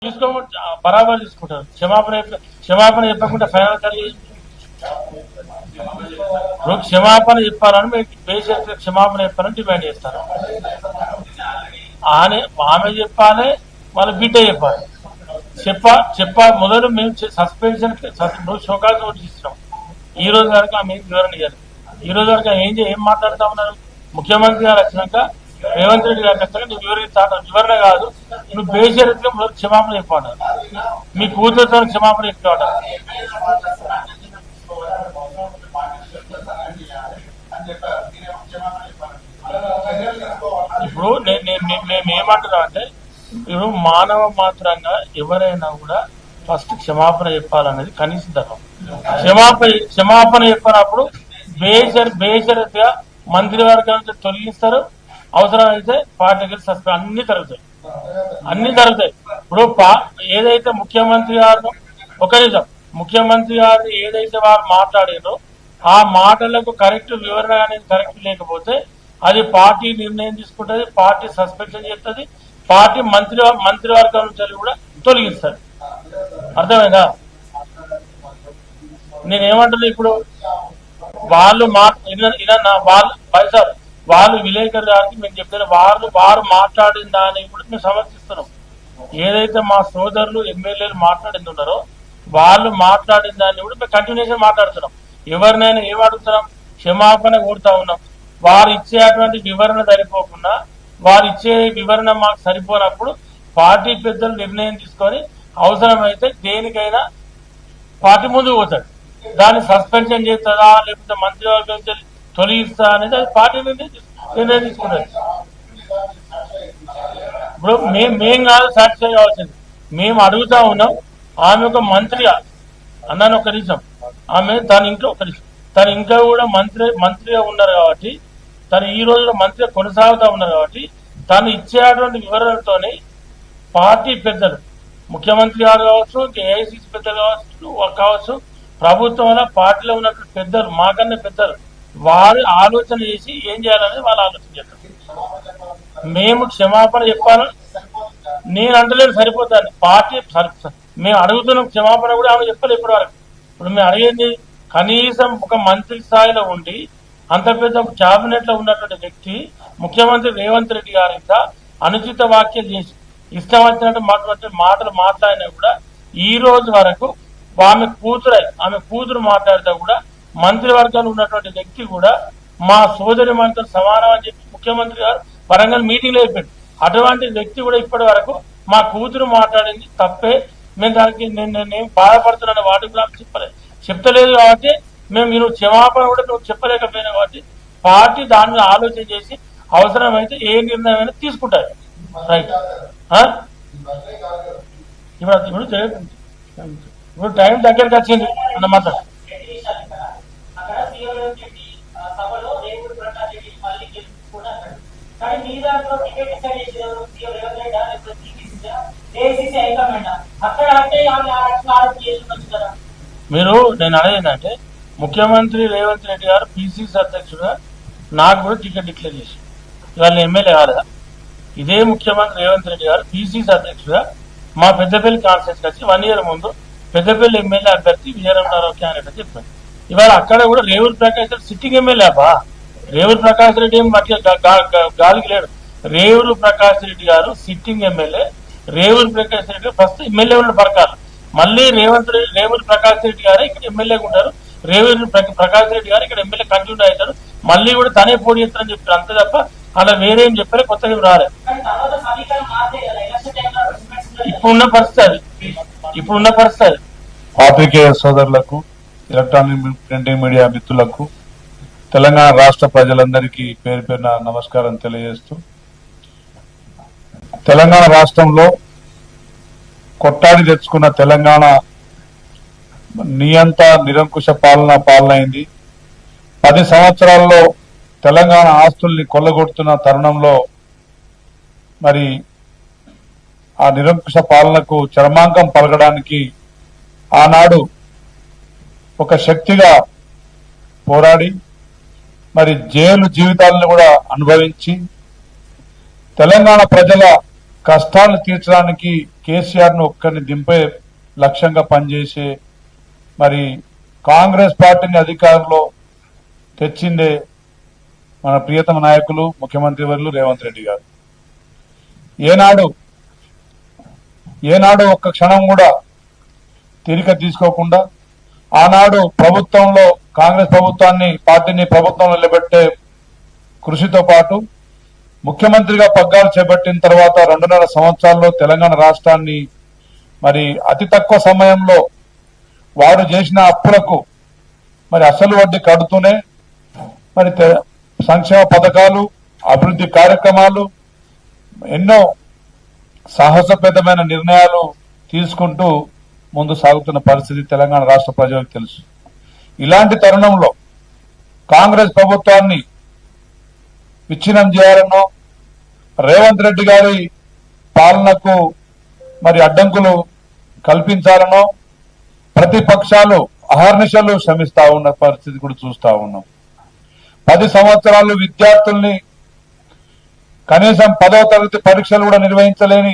బరాబర్ తీసుకుంటారు. క్షమాపణ చెప్పకుండా ఫైనల్ కలిగి క్షమాపణ చెప్పాలని మీకు బేసిక్ క్షమాపణ చెప్పాలని డిమాండ్ చేస్తారు. ఆమె చెప్పాలి, వాళ్ళ బిడ్డ చెప్పాలి. మొదలు మేము సస్పెన్షన్ షోకాజ్ నోటీస్ ఇస్తున్నాం. ఈ రోజు వరకు ఆమె వివరణ ఇవ్వాలి. ఈ రోజు వరకు ఏం మాట్లాడుతా ఉన్నారు? ముఖ్యమంత్రి గారు వచ్చినాక రేవంత్ రెడ్డి గారికి వచ్చాక నువ్వు వివరణ కాదు, నువ్వు బేషరతుగా మొదలు క్షమాపణ చెప్పాడు. మీ కూతురుతో క్షమాపణ చెప్పాడు. ఇప్పుడు మేము ఏమంటున్నాం అంటే, ఇప్పుడు మానవ మాత్రంగా ఎవరైనా కూడా ఫస్ట్ క్షమాపణ చెప్పాలనేది కనీస ధర్మం. క్షమాపణ చెప్పినప్పుడు బేషరతుగా మంత్రివర్గం నుంచి తొలగిస్తారు. అవసరమైతే పార్టీకి సస్పెండ్ అన్ని జరుగుతాయి. ఇప్పుడు ఏదైతే ముఖ్యమంత్రి గారు ముఖ్యమంత్రి గారు ఏదైతే వారు మాట్లాడారో ఆ మాటలకు కరెక్ట్ వివరణ అనేది కరెక్ట్ లేకపోతే అది పార్టీ నిర్ణయం తీసుకుంటుంది, పార్టీ సస్పెన్షన్ చేస్తుంది, పార్టీ మంత్రివర్గం నుంచి కూడా తొలగిస్తుంది. అర్థమైందా? నేనేమంటున్నా, ఇప్పుడు వాళ్ళు వాళ్ళు విలేకరు గారికి మేము చెప్తే వారు మాట్లాడిన దాన్ని కూడా మేము సమర్థిస్తున్నాం. ఏదైతే మా సోదరులు ఎమ్మెల్యేలు మాట్లాడింది ఉన్నారో వాళ్ళు మాట్లాడిన దాన్ని కూడా మేము కంటిన్యూషన్ మాట్లాడుతున్నాం. ఎవరినైనా ఏం అడుగుతున్నాం? క్షమాపణ కోరుతా ఉన్నాం. వారు ఇచ్చేటువంటి వివరణ సరిపోకుండా, వారు ఇచ్చే వివరణ మాకు సరిపోనప్పుడు పార్టీ పెద్దలు నిర్ణయం తీసుకొని అవసరమైతే దేనికైనా పార్టీ ముందుకు పోతాడు. దాన్ని సస్పెన్షన్ చేస్తుందా లేకపోతే మంత్రివర్గం తొలగిస్తా అనేది అది పార్టీ నిర్ణయం తీసుకుంటుంది. ఇప్పుడు మేం కాదు సాటిస్ఫై కావాల్సింది, మేము అడుగుతా ఉన్నాం. ఆమె ఒక మంత్రిగా అన్నాను ఒక నిమిషం, ఆమె తన ఇంట్లో కూడా మంత్రిగా ఉన్నారు కాబట్టి, తను ఈ రోజులో మంత్రిగా కొనసాగుతా ఉన్నారు కాబట్టి తను ఇచ్చేటువంటి వివరణతోనే పార్టీ పెద్దలు, ముఖ్యమంత్రి గారు కావచ్చు, ఏఐసిసి పెద్దలు కావచ్చు, ప్రభుత్వంలో పార్టీలో ఉన్నటువంటి పెద్దలు, మాకన్నా పెద్దలు, వారు ఆలోచన చేసి ఏం చేయాలనేది వాళ్ళు ఆలోచన చేస్తారు. మేము క్షమాపణ చెప్పాలని నేను అంటలేదు, సరిపోతాను. పార్టీ మేము అడుగుతున్నాం క్షమాపణ కూడా ఆమె చెప్పలేదు ఇప్పటి వరకు. ఇప్పుడు మేము అడిగేది కనీసం ఒక మంత్రి స్థాయిలో ఉండి అంత పెద్ద క్యాబినెట్ లో ఉన్నటువంటి వ్యక్తి ముఖ్యమంత్రి రేవంత్ రెడ్డి గారి అనుచిత వ్యాఖ్యలు చేసి ఇష్టం వచ్చినట్టు మాటలు మాట్లాడినా కూడా ఈ రోజు వరకు ఆమె కూతురు మాట్లాడితే కూడా మంత్రివర్గంలో ఉన్నటువంటి వ్యక్తి కూడా మా సోదరి మంత్రులు సమానం అని చెప్పి ముఖ్యమంత్రి గారు వరంగల్ మీటింగ్ లో చెప్పాడు. అటువంటి వ్యక్తి కూడా ఇప్పటి వరకు మా కూతురు మాట్లాడింది తప్పే, మేము దానికి నేను బాధపడుతున్నాను వాటి కూడా చెప్తలేదు కాబట్టి మేము క్షమాపణ కూడా నువ్వు చెప్పలేకపోయినా కాబట్టి పార్టీ దాని మీద ఆలోచన చేసి అవసరమైతే ఏ నిర్ణయం అయినా తీసుకుంటారు. రైట్. ఇప్పుడు టైం దగ్గరికి వచ్చింది అన్నమాట. నేను అడిగిందంటే ముఖ్యమంత్రి రేవంత్ రెడ్డి గారు పిసిసి అధ్యక్షుడుగా నాకు కూడా టికెట్ డిక్లేర్ చేసి ఇవాళ ఎమ్మెల్యే కాలేదా? ఇదే ముఖ్యమంత్రి రేవంత్ రెడ్డి గారు పిసిసి అధ్యక్షుడుగా మా పెద్దపల్లి కాన్స్టిట్యూన్సీకి వచ్చి 1 year ముందు పెద్దపల్లి ఎమ్మెల్యే అభ్యర్థి విజయరామరావు క్యాండిడేట్ అని చెప్పారు. ఇవాళ అక్కడ కూడా రేవూరు ప్రకాష్ రెడ్డి సిట్టింగ్ ఎమ్మెల్యే రేవూరు ప్రకాష్ రెడ్డి ఏం మధ్య గాలికి లేడు. రేవూరు ప్రకాష్ రెడ్డి గారు sitting MLA. Revuru Prakash Reddy first MLA ఉన్న పరకాలు, మళ్ళీ రేవూరు ప్రకాష్ రెడ్డి గారు ఇక్కడ ఎమ్మెల్యేగా ఉంటారు. రేవూరు ప్రకాష్ రెడ్డి గారు ఇక్కడ ఎమ్మెల్యే కంటిన్యూ అవుతారు. మళ్ళీ కూడా తనే పోటీ చేస్తారని చెప్పారు. అంతే తప్ప అలా వేరేం చెప్పారు, కొత్తగా రాలేదు. ఇప్పుడున్న పరిస్థితి పాత్రికేయ సోదరులకు, ఎలక్ట్రానిక్ ప్రింటింగ్ మీడియా మిత్రులకు, తెలంగాణ రాష్ట్ర ప్రజలందరికీ పేరు పేరున నమస్కారం తెలియజేస్తూ, తెలంగాణ రాష్ట్రంలో కొట్టాడి తెచ్చుకున్న తెలంగాణ నియంత నిరంకుశ పాలనైంది. 10 సంవత్సరాల్లో తెలంగాణ ఆస్తుల్ని కొల్లగొడుతున్న తరుణంలో మరి ఆ నిరంకుశ పాలనకు చరమాంకం పలకడానికి ఆనాడు ఒక శక్తిగా పోరాడి మరి జైలు జీవితాలను కూడా అనుభవించి తెలంగాణ ప్రజల కష్టాలను తీర్చడానికి కేసీఆర్ ను ఒక్కరిని దింపే లక్ష్యంగా పనిచేసే మరి కాంగ్రెస్ పార్టీని అధికారంలో తెచ్చిందే మన ప్రియతమ నాయకులు ముఖ్యమంత్రి వర్యులు రేవంత్ రెడ్డి గారు. ఏనాడు ఒక్క క్షణం కూడా తీరిక తీసుకోకుండా ఆనాడు ప్రభుత్వంలో కాంగ్రెస్ పార్టీని ప్రభుత్వంలో నిలబెట్టే కృషితో పాటు ముఖ్యమంత్రిగా పగ్గాలు చేపట్టిన తర్వాత 2.5 సంవత్సరాల్లో తెలంగాణ రాష్ట్రాన్ని మరి అతి తక్కువ సమయంలో వారు చేసిన అప్పులకు మరి అసలు వడ్డీ కడుతూనే మరి సంక్షేమ పథకాలు, అభివృద్ధి కార్యక్రమాలు, ఎన్నో సాహసోపేతమైన నిర్ణయాలు తీసుకుంటూ ముందు సాగుతున్న పరిస్థితి తెలంగాణ రాష్ట్ర ప్రజలకు తెలుసు. ఇలాంటి తరుణంలో కాంగ్రెస్ ప్రభుత్వాన్ని విచ్ఛిన్నం చేయాలనో, రేవంత్ రెడ్డి గారి పాలనకు మరి అడ్డంకులు కల్పించాలనో ప్రతిపక్షాలు అహర్నిశలు శ్రమిస్తా ఉన్న పరిస్థితి కూడా చూస్తా ఉన్నాం. 10 సంవత్సరాలు విద్యార్థుల్ని కనీసం 10వ తరగతి పరీక్షలు కూడా నిర్వహించలేని,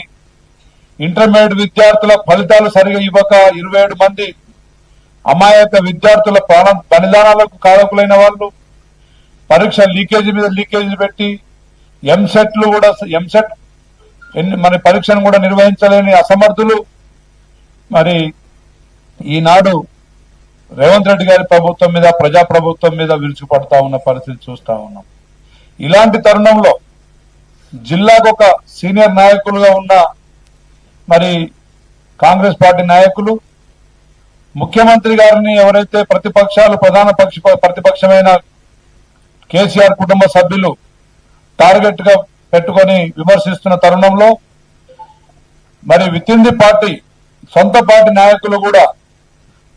ఇంటర్మీడియట్ విద్యార్థుల ఫలితాలు సరిగా ఇవ్వక 27 మంది అమాయక విద్యార్థుల బలిదానాలకు కారకులైన వాళ్ళు, పరీక్ష లీకేజీ మీద లీకేజీలు పెట్టి ఎంసెట్ మన పరీక్షను కూడా నిర్వహించలేని అసమర్థులు మరి ఈనాడు రేవంత్ రెడ్డి గారి ప్రభుత్వం మీద, ప్రజాప్రభుత్వం మీద విరుచుపడతా ఉన్న పరిస్థితి చూస్తా ఉన్నాం. ఇలాంటి తరుణంలో జిల్లాకు ఒక సీనియర్ నాయకులుగా ఉన్న మరి కాంగ్రెస్ పార్టీ నాయకులు ముఖ్యమంత్రి గారిని ఎవరైతే ప్రతిపక్షమైన కేసీఆర్ కుటుంబ సభ్యులు టార్గెట్ గా పెట్టుకొని విమర్శిస్తున్న తరుణంలో మరి విత్ ఇన్ ది పార్టీ సొంత పార్టీ నాయకులు కూడా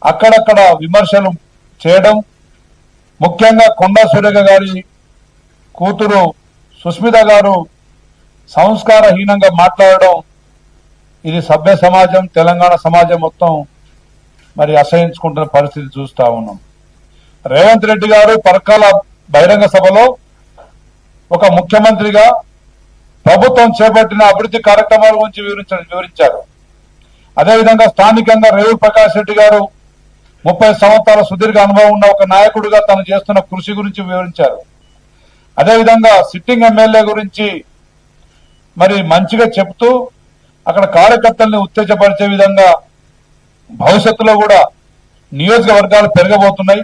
అక్కడక్కడ విమర్శలు చేయడం, ముఖ్యంగా కొండా సురేఖ గారి కూతురు సుస్మిత గారు సంస్కారహీనంగా మాట్లాడడం, ఇది సభ్య సమాజం, తెలంగాణ సమాజం మొత్తం మరి అసహించుకుంటున్న పరిస్థితి చూస్తా ఉన్నాం. రేవంత్ రెడ్డి గారు పరకాల బహిరంగ సభలో ఒక ముఖ్యమంత్రిగా ప్రభుత్వం చేపట్టిన అభివృద్ధి కార్యక్రమాల గురించి వివరించారు. అదేవిధంగా స్థానికంగా రేవూరు ప్రకాష్ రెడ్డి గారు 30 సంవత్సరాల సుదీర్ఘ అనుభవం ఉన్న ఒక నాయకుడిగా తను చేస్తున్న కృషి గురించి వివరించారు. అదేవిధంగా సిట్టింగ్ ఎమ్మెల్యే గురించి మరి మంచిగా చెప్తూ అక్కడ కార్యకర్తల్ని ఉత్తేజపరిచే విధంగా భవిష్యత్తులో కూడా నియోజకవర్గాలు పెరగబోతున్నాయి.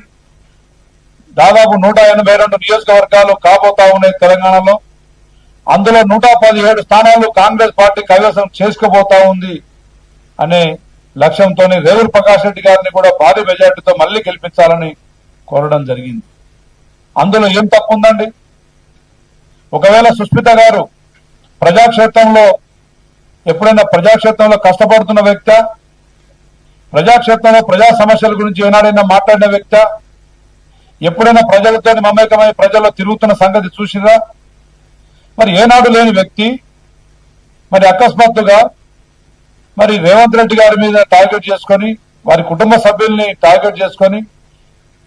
దాదాపు 182 నియోజకవర్గాలు కాబోతా ఉన్నాయి తెలంగాణలో. అందులో 117 స్థానాలు కాంగ్రెస్ పార్టీ కైవసం చేసుకోబోతా ఉంది అనే లక్ష్యంతోనే రేవూరు ప్రకాష్ రెడ్డి గారిని కూడా భారీ మెజార్టీతో మళ్లీ గెలిపించాలని కోరడం జరిగింది. అందులో ఏం తప్పు ఉందండి? ఒకవేళ సుస్మిత గారు ఎప్పుడైనా ప్రజాక్షేత్రంలో కష్టపడుతున్న వ్యక్తి, ప్రజాక్షేత్రంలో ప్రజా సమస్యల గురించి ఏనాడైనా మాట్లాడిన వ్యక్తి, ఎప్పుడైనా ప్రజలతో మమేకమై ప్రజల్లో తిరుగుతున్న సంగతి చూసిరా? మరి ఏనాడు లేని వ్యక్తి మరి అకస్మాత్తుగా మరి రేవంత్ రెడ్డి గారి మీద టార్గెట్ చేసుకొని, వారి కుటుంబ సభ్యుల్ని టార్గెట్ చేసుకొని,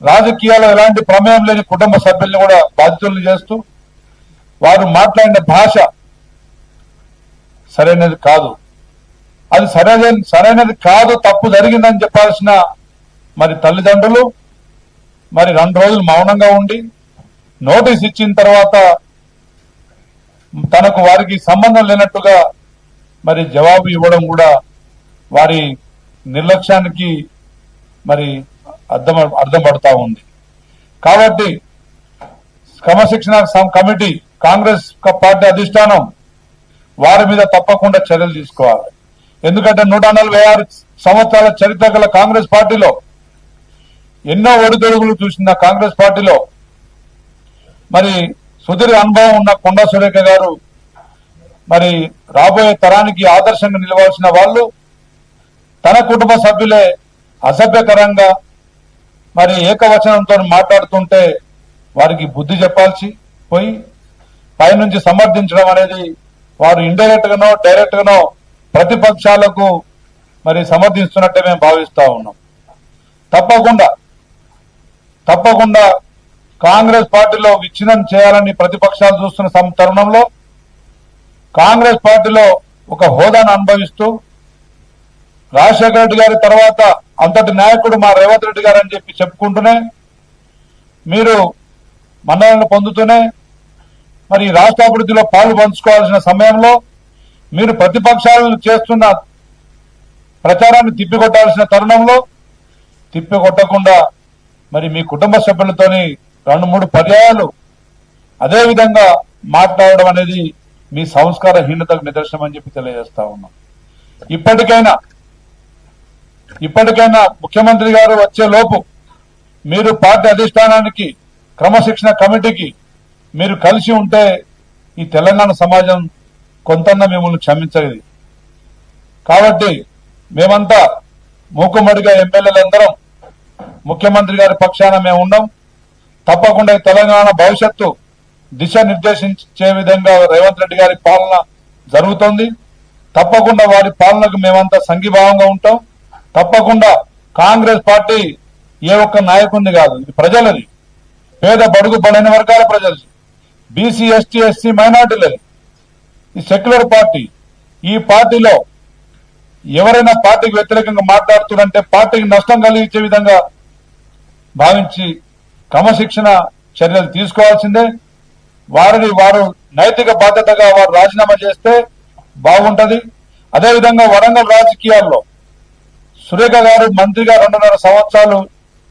రాజకీయాల్లో ఎలాంటి ప్రమేయం లేని కుటుంబ సభ్యుల్ని కూడా బాధితుల్ని చేస్తూ వారు మాట్లాడిన భాష సరైనది కాదు. అది సరైనది కాదు, తప్పు జరిగిందని చెప్పాల్సిన మరి తల్లిదండ్రులు మరి 2 రోజులు మౌనంగా ఉండి నోటీస్ ఇచ్చిన తర్వాత వారికి సంబంధం లేనట్టుగా మరి జవాబు ఇవ్వడం కూడా వారి నిర్లక్ష్యానికి మరి అర్థం పడతా ఉంది. కాబట్టి క్రమశిక్షణ కమిటీ, కాంగ్రెస్ పార్టీ అధిష్టానం వారి మీద తప్పకుండా చర్యలు తీసుకోవాలి. ఎందుకంటే 146 సంవత్సరాల చరిత్ర గల కాంగ్రెస్ పార్టీలో ఎన్నో ఒడిదొడుగులు చూసిన కాంగ్రెస్ పార్టీలో మరి సుదీర్ఘ అనుభవం ఉన్న కొండా సురేఖ గారు మరి రాబోయే తరానికి ఆదర్శంగా నిలవాల్సిన వాళ్ళు తన కుటుంబ సభ్యులే అసభ్యకరంగా మరి ఏకవచనంతో మాట్లాడుతుంటే వారికి బుద్ధి చెప్పాల్సి పోయి పైనుంచి సమర్థించడం అనేది వారు ఇండైరెక్ట్ గానో డైరెక్ట్ గానో ప్రతిపక్షాలకు మరి సమర్థిస్తున్నట్టే మేము భావిస్తా ఉన్నాం. తప్పకుండా కాంగ్రెస్ పార్టీలో విచ్ఛిన్నం చేయాలని ప్రతిపక్షాలు చూస్తున్న తరుణంలో కాంగ్రెస్ పార్టీలో ఒక హోదాను అనుభవిస్తూ రాజశేఖర రెడ్డి గారి తర్వాత అంతటి నాయకుడు మా రేవంత్ రెడ్డి గారు అని చెప్పి చెప్పుకుంటూనే మీరు మన్ననలు పొందుతూనే మరి ఈ రాష్ట్ర అభివృద్ధిలో పాలు పంచుకోవాల్సిన సమయంలో మీరు ప్రతిపక్షాలను చేస్తున్న ప్రచారాన్ని తిప్పికొట్టాల్సిన తరుణంలో తిప్పికొట్టకుండా మరి మీ కుటుంబ సభ్యులతోని 2-3 పర్యాయాలు అదే విధంగా మాట్లాడడం అనేది మీ సంస్కారహీనతకు నిదర్శనం అని చెప్పి తెలియజేస్తా ఉన్నాం. ఇప్పటికైనా ముఖ్యమంత్రి గారు వచ్చే లోపు మీరు పార్టీ అధిష్టానానికి క్రమశిక్షణ కమిటీకి మీరు కలిసి ఉంటే ఈ తెలంగాణ సమాజం కొంతన్నా మిమ్మల్ని క్షమించలేదు. కాబట్టి మేమంతా మూకుమ్మడిగా ఎమ్మెల్యేలందరం ముఖ్యమంత్రి గారి పక్షాన మేము ఉన్నాం. తప్పకుండా ఈ తెలంగాణ భవిష్యత్తు దిశ నిర్దేశించే విధంగా రేవంత్ రెడ్డి గారి పాలన జరుగుతోంది. తప్పకుండా వారి పాలనకు మేమంతా సంఘీభావంగా ఉంటాం. తప్పకుండా కాంగ్రెస్ పార్టీ ఏ ఒక్క నాయకుడిని కాదు, ఇది ప్రజలది, పేద బడుగు బలైన వర్గాల ప్రజలది, బీసీ ఎస్టీ ఎస్సీ మైనార్టీలది, ఈ సెక్యులర్ పార్టీ. ఈ పార్టీలో ఎవరైనా పార్టీకి వ్యతిరేకంగా మాట్లాడుతుందంటే పార్టీకి నష్టం కలిగించే విధంగా భావించి క్రమశిక్షణ చర్యలు తీసుకోవాల్సిందే. వారు నైతిక బాధ్యతగా వారు రాజీనామా చేస్తే బాగుంటది. అదేవిధంగా వరంగల్ రాజకీయాల్లో సురేఖ గారు మంత్రిగా 2.5 సంవత్సరాలు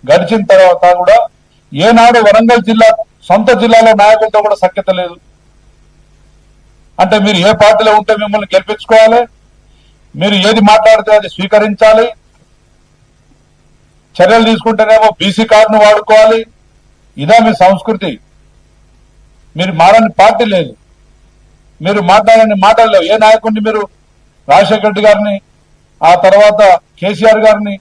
గడిచిన తర్వాత కూడా ఏనాడు వరంగల్ జిల్లా సొంత జిల్లాలో నాయకులతో కూడా సఖ్యత లేదు. అంటే మీరు ఏ పార్టీలో ఉంటే మిమ్మల్ని గెలిపించుకోవాలి, మీరు ఏది మాట్లాడితే అది స్వీకరించాలి, చర్యలు తీసుకుంటేనేమో బీసీ కార్డును వాడుకోవాలి. ఇదా మీ సంస్కృతి? మీరు మారని పార్టీ లేదు, మీరు మాట్లాడని మాటలు లేవు. ఏ నాయకుడిని మీరు రాజశేఖర రెడ్డి గారిని, ఆ తర్వాత కేసీఆర్ గారిని,